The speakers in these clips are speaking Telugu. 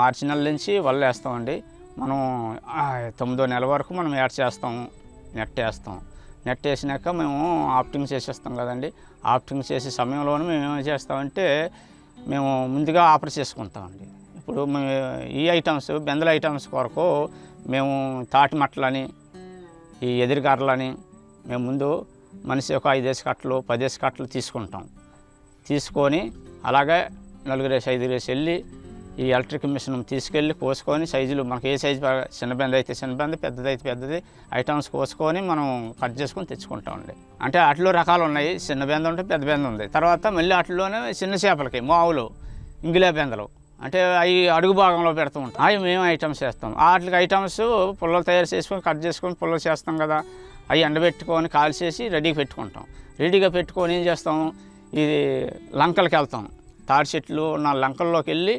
మార్చి నెల నుంచి వలలు వేస్తామండి. మనం 9వ నెల వరకు మనం యాడ్ చేస్తాము, నెట్ వేస్తాం. నెట్ వేసినాక మేము ఆప్టింగ్ చేసేస్తాం కదండి. ఆప్టింగ్ చేసే సమయంలోనే మేము ఏం చేస్తామంటే మేము ముందుగా ఆఫర్ చేసుకుంటామండి. ఇప్పుడు ఈ ఐటమ్స్ బెందల ఐటమ్స్ కొరకు మేము తాటి మట్టలని, ఈ ఎదిరిగారలని మేము ముందు మనిషి ఒక 5 కట్టలు 10 కట్టలు తీసుకుంటాం. తీసుకొని అలాగే 4 5 వెళ్ళి ఈ ఎలక్ట్రిక్ మిషన్ తీసుకెళ్ళి కోసుకొని సైజులు మనకి ఏ సైజు చిన్న బెంద అయితే చిన్న బెంద, పెద్దదైతే పెద్దది ఐటమ్స్ కోసుకొని మనం కట్ చేసుకొని తెచ్చుకుంటామండి. అంటే వాటిలో రకాలు ఉన్నాయి. చిన్న బెంద ఉంటే పెద్ద బెంద ఉంది. తర్వాత మళ్ళీ వాటిలోనే చిన్న చేపలకి మావులు ఇంగిలే బెందలు అంటే అవి అడుగు భాగంలో పెడుతూ ఉంటాం. అవి మేము ఐటమ్స్ చేస్తాం. వాటికి ఐటమ్స్ పుల్లలు తయారు చేసుకొని కట్ చేసుకొని పుల్లలు చేస్తాం కదా, అవి ఎండబెట్టుకొని కాల్చేసి రెడీగా పెట్టుకుంటాం. రెడీగా పెట్టుకొని ఏం చేస్తాం, ఇది లంకలకి వెళ్తాం. తాటి చెట్లు ఉన్న లంకల్లోకి వెళ్ళి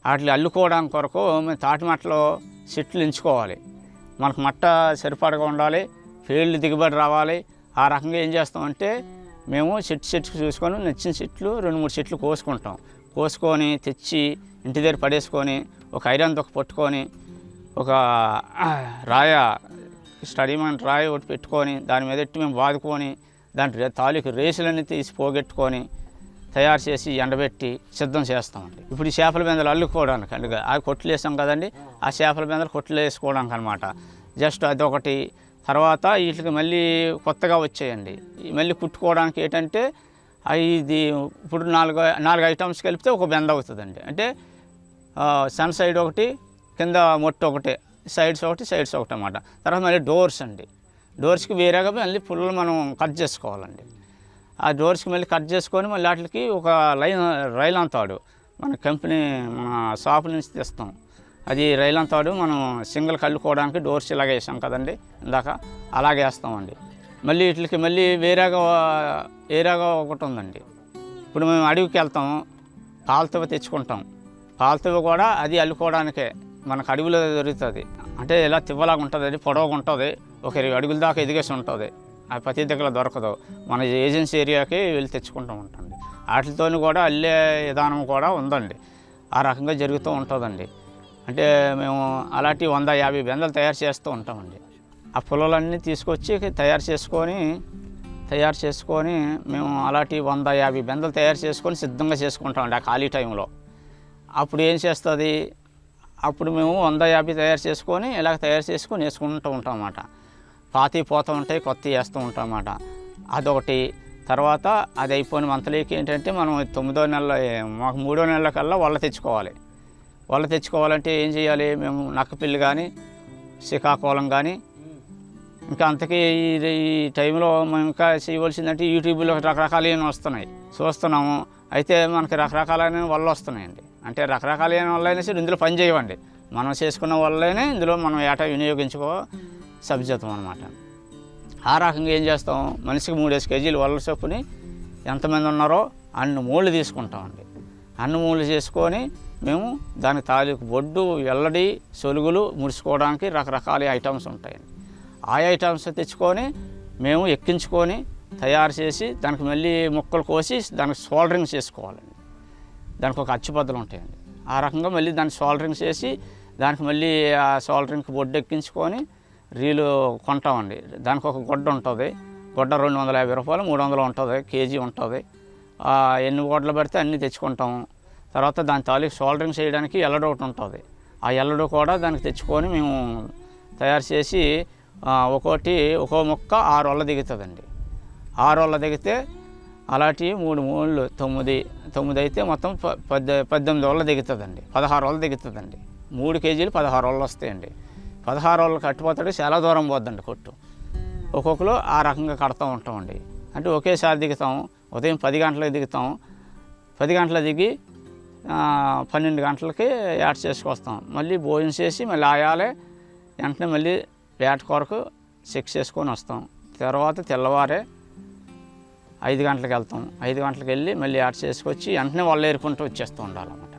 వాటిని అల్లుకోవడానికి కొరకు మేము తాటి మట్టలో చెట్లు ఎంచుకోవాలి. మనకు మట్ట సరిపడగా ఉండాలి, ఫీల్డ్ దిగుబడి రావాలి. ఆ రకంగా ఏం చేస్తామంటే మేము చెట్టుకు చూసుకొని నచ్చిన చెట్లు 2-3 చెట్లు కోసుకుంటాం. కోసుకొని తెచ్చి ఇంటి దగ్గర పడేసుకొని ఒక ఐరన్ తొక్క పట్టుకొని ఒక స్టడీమైన రాయి ఒకటి పెట్టుకొని దాని మీద ఎట్టి మేము బాదుకొని దాంట్లో తాలూకు రేసులన్నీ తీసి పోగొట్టుకొని తయారు చేసి ఎండబెట్టి సిద్ధం చేస్తామండి. ఇప్పుడు ఈ చేపల బెందలు అల్లుకోవడానికి అండి, అవి కొట్లు వేసాం కదండి, ఆ చేపల బెందలు కొట్లు వేసుకోవడానికి అనమాట. జస్ట్ అదొకటి. తర్వాత వీటికి మళ్ళీ కొత్తగా వచ్చాయండి. మళ్ళీ కుట్టుకోవడానికి ఏంటంటే ఇది ఇప్పుడు 4 ఐటమ్స్ కలిపితే ఒక బెంద అవుతుందండి. అంటే సన్ సైడ్ ఒకటి, కింద మొట్టు ఒకటి, సైడ్స్ ఒకటి అన్నమాట. తర్వాత మళ్ళీ డోర్స్ అండి. డోర్స్కి వేరేగా మళ్ళీ పుల్లలు మనం కట్ చేసుకోవాలండి. ఆ డోర్స్కి మళ్ళీ కట్ చేసుకొని మళ్ళీ వాటికి ఒక రైలాన్ తాడు మన కంపెనీ మన షాప్ నుంచి తెస్తాం. అది రైలాన్ తాడు మనం సింగిల్ కల్లుకోవడానికి డోర్స్ ఇలాగ వేసాం కదండి ఇందాక, అలాగే వేస్తామండి. మళ్ళీ వీటికి మళ్ళీ వేరేగా ఒకటి ఉందండి. ఇప్పుడు మేము అడవికి వెళ్తాము, పాలతవ తెచ్చుకుంటాం. పాలతవ కూడా అది అల్లుకోవడానికే మనకు అడవిలో దొరుకుతుంది. అంటే ఇలా తివ్వలాగా ఉంటుంది, అది పొడవుగా ఉంటుంది, ఒక 20 అడుగుల దాకా ఎదిగేసి ఉంటుంది. అది ప్రతి దగ్గర దొరకదు. మన ఏజెన్సీ ఏరియాకి వెళ్ళి తెచ్చుకుంటూ ఉంటుంది. వాటితో కూడా అల్లే విధానం కూడా ఉందండి. ఆ రకంగా జరుగుతూ ఉంటుందండి. అంటే మేము అలాంటి 150 బెందలు తయారు చేస్తూ ఉంటామండి. ఆ పుల్లలన్నీ తీసుకొచ్చి తయారు చేసుకొని మేము అలాంటి 150 బెందలు తయారు చేసుకొని సిద్ధంగా చేసుకుంటామండి ఆ ఖాళీ టైంలో. అప్పుడు ఏం చేస్తుంది, అప్పుడు మేము 150 తయారు చేసుకొని ఇలాగ తయారు చేసుకొని వేసుకుంటూ ఉంటాం అన్నమాట. పాతి పోతూ ఉంటాయి, కొత్త వేస్తూ ఉంటాం అన్నమాట. అదొకటి. తర్వాత అది అయిపోయిన మంత్లీకి ఏంటంటే మనం 9వ నెల మాకు 3వ నెల కల్లా వల్ల తెచ్చుకోవాలి. వల్ల తెచ్చుకోవాలంటే ఏం చేయాలి, మేము నక్కపిల్లి కానీ శ్రీకాకుళం కానీ ఇంకా అంతకీ ఈ టైంలో మేము ఇంకా చేయవలసిందంటే యూట్యూబ్లో రకరకాలైన వస్తున్నాయి, చూస్తున్నాము. అయితే మనకి రకరకాలైన వల్ల వస్తున్నాయండి. అంటే రకరకాలైన వల్ల అయినా సరే ఇందులో పని చేయవండి. మనం చేసుకున్న వల్లనే ఇందులో మనం ఏటా వినియోగించుకో సబ్జెక్తం అనమాట. ఆ రకంగా ఏం చేస్తాం, మనిషికి 3 కేజీలు వల్ల చొప్పుని ఎంతమంది ఉన్నారో అన్ని మూళ్ళు తీసుకుంటామండి. అన్ని మూళ్ళు చేసుకొని మేము దాని తాలూకు బొడ్డు, వెల్లడి, సొలుగులు ముడుచుకోవడానికి రకరకాల ఐటమ్స్ ఉంటాయండి. ఆ ఐటమ్స్ తెచ్చుకొని మేము ఎక్కించుకొని తయారు చేసి దానికి మళ్ళీ ముక్కలు కోసి దానికి సోల్డరింగ్ చేసుకోవాలండి. దానికి ఒక అచ్చుపద్ధతులు ఉంటాయండి. ఆ రకంగా మళ్ళీ దాన్ని సోల్డరింగ్ చేసి దానికి మళ్ళీ ఆ సోల్డరింగ్కి బొడ్డు ఎక్కించుకొని రీలు కొంటామండి. దానికి ఒక గొడ్డ ఉంటుంది. గొడ్డ 250 రూపాయలు 300 ఉంటుంది, కేజీ ఉంటుంది. ఎన్ని గొడ్డలు పెడితే అన్నీ తెచ్చుకుంటాము. తర్వాత దాని తాలూకు సోల్డరింగ్ చేయడానికి ఎల్లడు ఒకటి ఉంటుంది. ఆ ఎల్లడు కూడా దానికి తెచ్చుకొని మేము తయారు చేసి ఒక్కో ముక్క 6 వల్ల దిగుతుందండి. 6 వల్ల దిగితే అలాంటి 3 మూళ్ళు 9 అయితే మొత్తం 18 వల్ల దిగుతుందండి. 16 వల్ల దిగుతుందండి. 3 కేజీలు 16 వల్ల వస్తాయండి. 16 వల్ల కట్టిపోతాడు, చాలా దూరం పోద్దండి కొట్టు. ఒక్కొక్కరు ఆ రకంగా కడతా ఉంటామండి. అంటే ఒకేసారి దిగుతాం. ఉదయం 10 గంటలకు దిగుతాం. 10 గంటలకు దిగి 12 గంటలకి యాడ్ చేసుకొస్తాం. మళ్ళీ భోజనం చేసి మళ్ళీ ఆయాలే వెంటనే మళ్ళీ వేట కొరకు చెక్ చేసుకొని వస్తాం. తర్వాత తెల్లవారే 5 గంటలకు వెళ్తాం. 5 గంటలకు వెళ్ళి మళ్ళీ యాడ్ చేసుకొచ్చి వెంటనే వాళ్ళు ఏరుకుంటూ వచ్చేస్తూ ఉండాలన్నమాట.